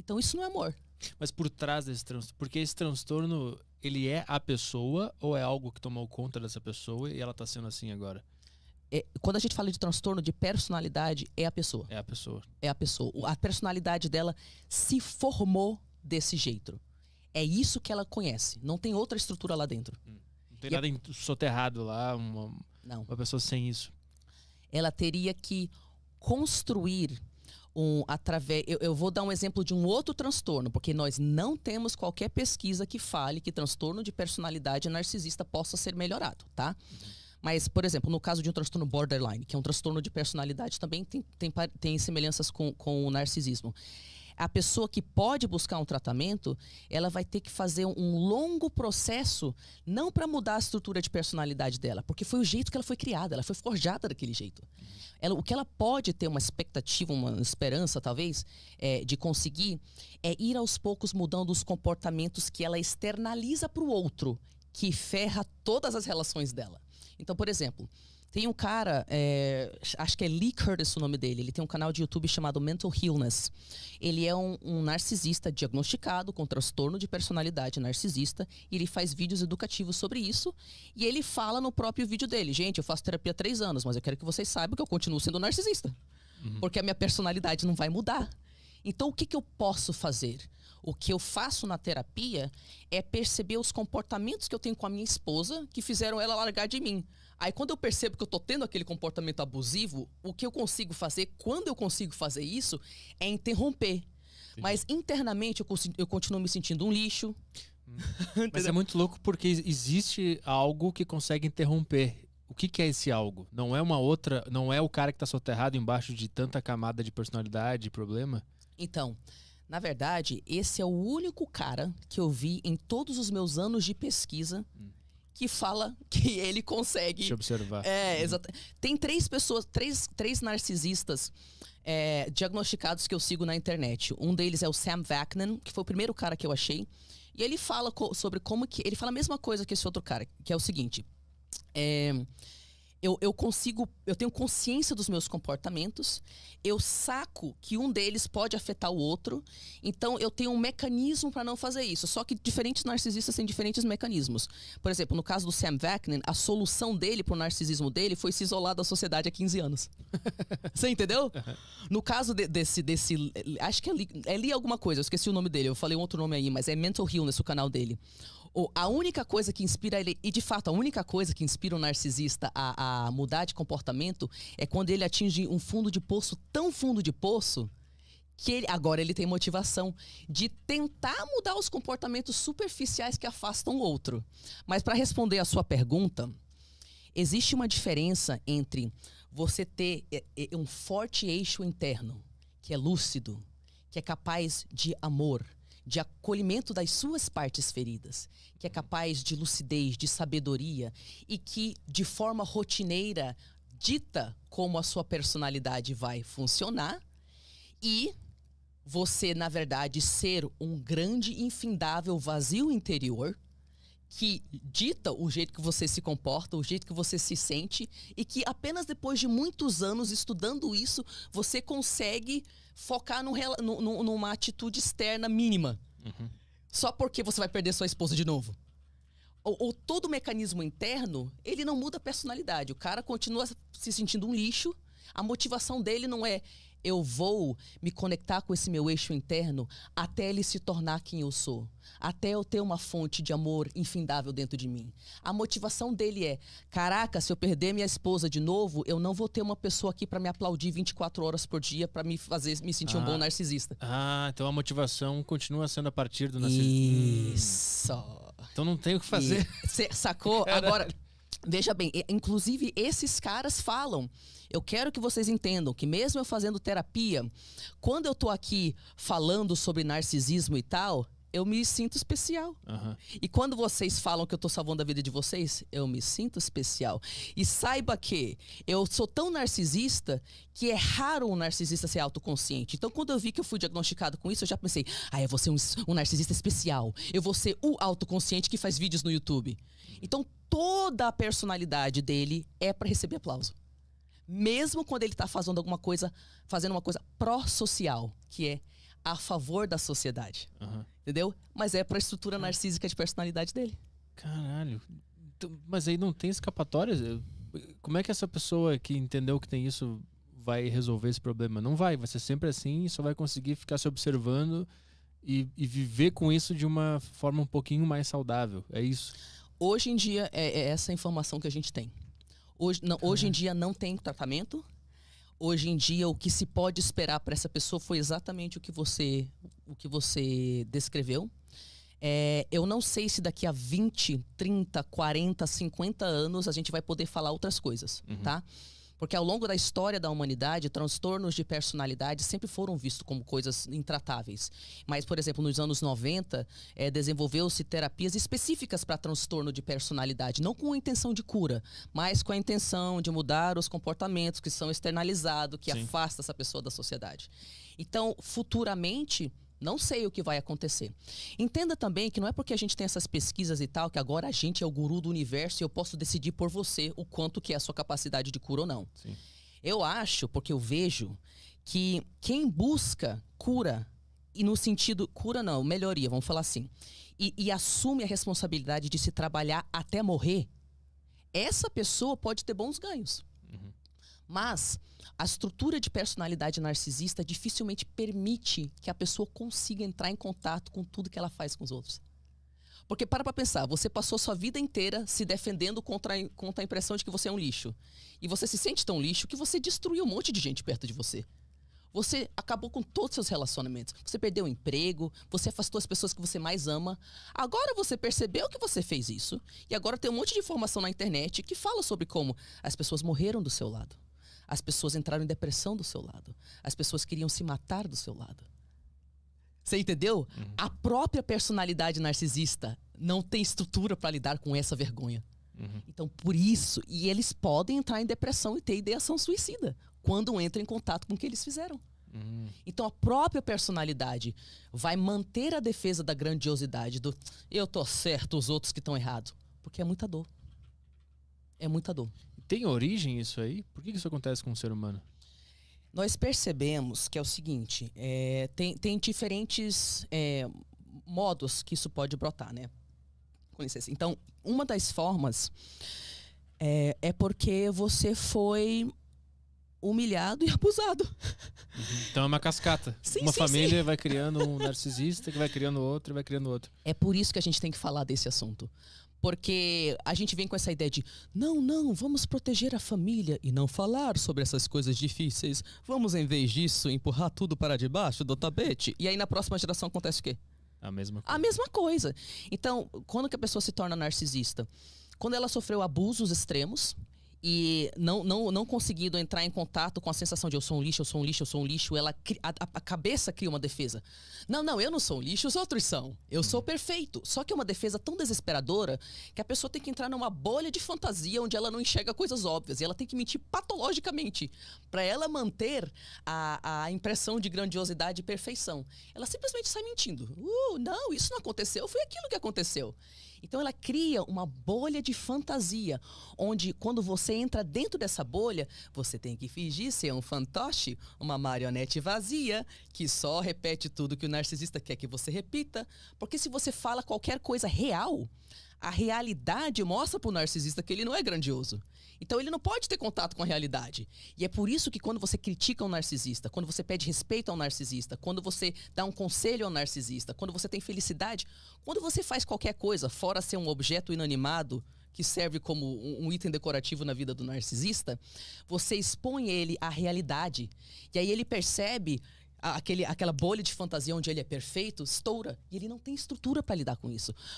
Então isso não é amor. Mas por trás desse transtorno, porque esse transtorno, ele é a pessoa ou é algo que tomou conta dessa pessoa e ela tá sendo assim agora? Quando a gente fala de transtorno de personalidade, é a pessoa. É a pessoa. É a pessoa. A personalidade dela se formou desse jeito. É isso que ela conhece. Não tem outra estrutura lá dentro. Não tem nada soterrado lá, Não. uma pessoa sem isso. Ela teria que construir através. Eu vou dar um exemplo de um outro transtorno, porque nós não temos qualquer pesquisa que fale que transtorno de personalidade narcisista possa ser melhorado, tá? Mas, por exemplo, no caso de um transtorno borderline, que é um transtorno de personalidade, também tem semelhanças com o narcisismo. A pessoa que pode buscar um tratamento, ela vai ter que fazer um longo processo, não para mudar a estrutura de personalidade dela, porque foi o jeito que ela foi criada, ela foi forjada daquele jeito. O que ela pode ter uma expectativa, uma esperança, talvez, de conseguir, é ir aos poucos mudando os comportamentos que ela externaliza para o outro, que ferra todas as relações dela. Então, por exemplo, tem um cara, acho que é Lee Curtis o nome dele, ele tem um canal de YouTube chamado Mental Illness. Ele é um narcisista diagnosticado com transtorno de personalidade narcisista e ele faz vídeos educativos sobre isso e ele fala no próprio vídeo dele: gente, eu faço terapia há 3 anos, mas eu quero que vocês saibam que eu continuo sendo narcisista, porque a minha personalidade não vai mudar. Então, o que eu posso fazer? O que eu faço na terapia é perceber os comportamentos que eu tenho com a minha esposa que fizeram ela largar de mim. Aí, quando eu percebo que eu tô tendo aquele comportamento abusivo, o que eu consigo fazer, quando eu consigo fazer isso, é interromper. Mas, internamente, eu continuo me sentindo um lixo. Mas é muito louco porque existe algo que consegue interromper. O que é esse algo? Não é uma outra... Não é o cara que tá soterrado embaixo de tanta camada de personalidade e problema? Então, na verdade, esse é o único cara que eu vi em todos os meus anos de pesquisa que fala que ele consegue... Deixa eu observar. Exato. Tem 3 pessoas, três narcisistas diagnosticados que eu sigo na internet. Um deles é o Sam Vaknin, que foi o primeiro cara que eu achei. E ele fala sobre como que... Ele fala a mesma coisa que esse outro cara, que é o seguinte... Eu tenho consciência dos meus comportamentos, eu saco que um deles pode afetar o outro, então eu tenho um mecanismo para não fazer isso. Só que diferentes narcisistas têm diferentes mecanismos. Por exemplo, no caso do Sam Vaknin, a solução dele pro narcisismo dele foi se isolar da sociedade há 15 anos. Você entendeu? No caso desse acho que é Lee alguma coisa, eu esqueci o nome dele, eu falei um outro nome aí, mas é Mental Illness o canal dele. A única coisa que inspira ele, e de fato a única coisa que inspira o narcisista a mudar de comportamento é quando ele atinge um fundo de poço, tão fundo de poço, que agora ele tem motivação de tentar mudar os comportamentos superficiais que afastam o outro. Mas para responder a sua pergunta, existe uma diferença entre você ter um forte eixo interno, que é lúcido, que é capaz de amor, de acolhimento das suas partes feridas, que é capaz de lucidez, de sabedoria e que, de forma rotineira, dita como a sua personalidade vai funcionar, e você, na verdade, ser um grande, infindável vazio interior que dita o jeito que você se comporta, o jeito que você se sente, e que apenas depois de muitos anos estudando isso, você consegue focar numa atitude externa mínima. Só porque você vai perder sua esposa de novo. Ou todo mecanismo interno, ele não muda a personalidade. O cara continua se sentindo um lixo. A motivação dele não é: eu vou me conectar com esse meu eixo interno até ele se tornar quem eu sou. Até eu ter uma fonte de amor infindável dentro de mim. A motivação dele é: caraca, se eu perder minha esposa de novo, eu não vou ter uma pessoa aqui pra me aplaudir 24 horas por dia pra me fazer me sentir um bom narcisista. Então a motivação continua sendo a partir do narcisismo. Isso. Então não tem o que fazer. Cê sacou? Agora, veja bem, inclusive esses caras falam: eu quero que vocês entendam que mesmo eu fazendo terapia, quando eu tô aqui falando sobre narcisismo e tal, eu me sinto especial. E quando vocês falam que eu tô salvando a vida de vocês, eu me sinto especial. E saiba que eu sou tão narcisista que é raro um narcisista ser autoconsciente. Então, quando eu vi que eu fui diagnosticado com isso, eu já pensei: eu vou ser um narcisista especial. Eu vou ser o autoconsciente que faz vídeos no YouTube. Então, toda a personalidade dele é para receber aplauso. Mesmo quando ele tá fazendo uma coisa pró-social, que é a favor da sociedade. Entendeu? Mas é pra estrutura narcísica de personalidade dele. Caralho. Mas aí não tem escapatórias? Como é que essa pessoa que entendeu que tem isso vai resolver esse problema? Não vai ser sempre assim e só vai conseguir ficar se observando e viver com isso de uma forma um pouquinho mais saudável. É isso? Hoje em dia, é essa informação que a gente tem. Hoje em dia não tem tratamento. Hoje em dia, o que se pode esperar para essa pessoa foi exatamente o que você descreveu. Eu não sei se daqui a 20, 30, 40, 50 anos a gente vai poder falar outras coisas, tá? Porque ao longo da história da humanidade, transtornos de personalidade sempre foram vistos como coisas intratáveis. Mas, por exemplo, nos anos 90, desenvolveu-se terapias específicas para transtorno de personalidade, não com a intenção de cura, mas com a intenção de mudar os comportamentos que são externalizados, que afasta essa pessoa da sociedade. Então, futuramente, não sei o que vai acontecer. Entenda também que não é porque a gente tem essas pesquisas e tal, que agora a gente é o guru do universo e eu posso decidir por você o quanto que é a sua capacidade de cura ou não. Sim. Eu acho, porque eu vejo, que quem busca cura, e no sentido, cura não, melhoria, vamos falar assim, e assume a responsabilidade de se trabalhar até morrer, essa pessoa pode ter bons ganhos. Mas a estrutura de personalidade narcisista dificilmente permite que a pessoa consiga entrar em contato com tudo que ela faz com os outros. Porque para pensar, você passou sua vida inteira se defendendo contra a impressão de que você é um lixo. E você se sente tão lixo que você destruiu um monte de gente perto de você. Você acabou com todos os seus relacionamentos. Você perdeu o emprego, você afastou as pessoas que você mais ama. Agora você percebeu que você fez isso. E agora tem um monte de informação na internet que fala sobre como as pessoas morreram do seu lado. As pessoas entraram em depressão do seu lado. As pessoas queriam se matar do seu lado. Você entendeu? A própria personalidade narcisista não tem estrutura para lidar com essa vergonha. Então, por isso, e eles podem entrar em depressão e ter ideação suicida quando entram em contato com o que eles fizeram. Então, a própria personalidade vai manter a defesa da grandiosidade do eu tô certo, os outros que estão errados. Porque é muita dor. É muita dor. Tem origem isso aí? Por que isso acontece com o ser humano? Nós percebemos que é o seguinte, tem diferentes modos que isso pode brotar, né? Com licença. Então, uma das formas é porque você foi humilhado e abusado. Então é uma cascata. Uma família vai criando um narcisista, que vai criando outro, e vai criando outro. É por isso que a gente tem que falar desse assunto. Porque a gente vem com essa ideia de não, vamos proteger a família e não falar sobre essas coisas difíceis. Vamos, em vez disso, empurrar tudo para debaixo do tapete. E aí, na próxima geração, acontece o quê? A mesma coisa. A mesma coisa. Então, quando que a pessoa se torna narcisista? Quando ela sofreu abusos extremos e não conseguindo entrar em contato com a sensação de eu sou um lixo, eu sou um lixo, eu sou um lixo, a cabeça cria uma defesa. Não, eu não sou um lixo, os outros são. Eu sou perfeito. Só que é uma defesa tão desesperadora que a pessoa tem que entrar numa bolha de fantasia onde ela não enxerga coisas óbvias. E ela tem que mentir patologicamente para ela manter a impressão de grandiosidade e perfeição. Ela simplesmente sai mentindo. Não, isso não aconteceu, foi aquilo que aconteceu. Então ela cria uma bolha de fantasia, onde quando você entra dentro dessa bolha, você tem que fingir ser um fantoche, uma marionete vazia, que só repete tudo que o narcisista quer que você repita. Porque se você fala qualquer coisa real, a realidade mostra para o narcisista que ele não é grandioso. Então ele não pode ter contato com a realidade. E é por isso que quando você critica um narcisista, quando você pede respeito ao narcisista, quando você dá um conselho ao narcisista, quando você tem felicidade, quando você faz qualquer coisa, fora ser um objeto inanimado que serve como um item decorativo na vida do narcisista, você expõe ele à realidade. E aí ele percebe aquela bolha de fantasia onde ele é perfeito, estoura. E ele não tem estrutura para lidar com isso.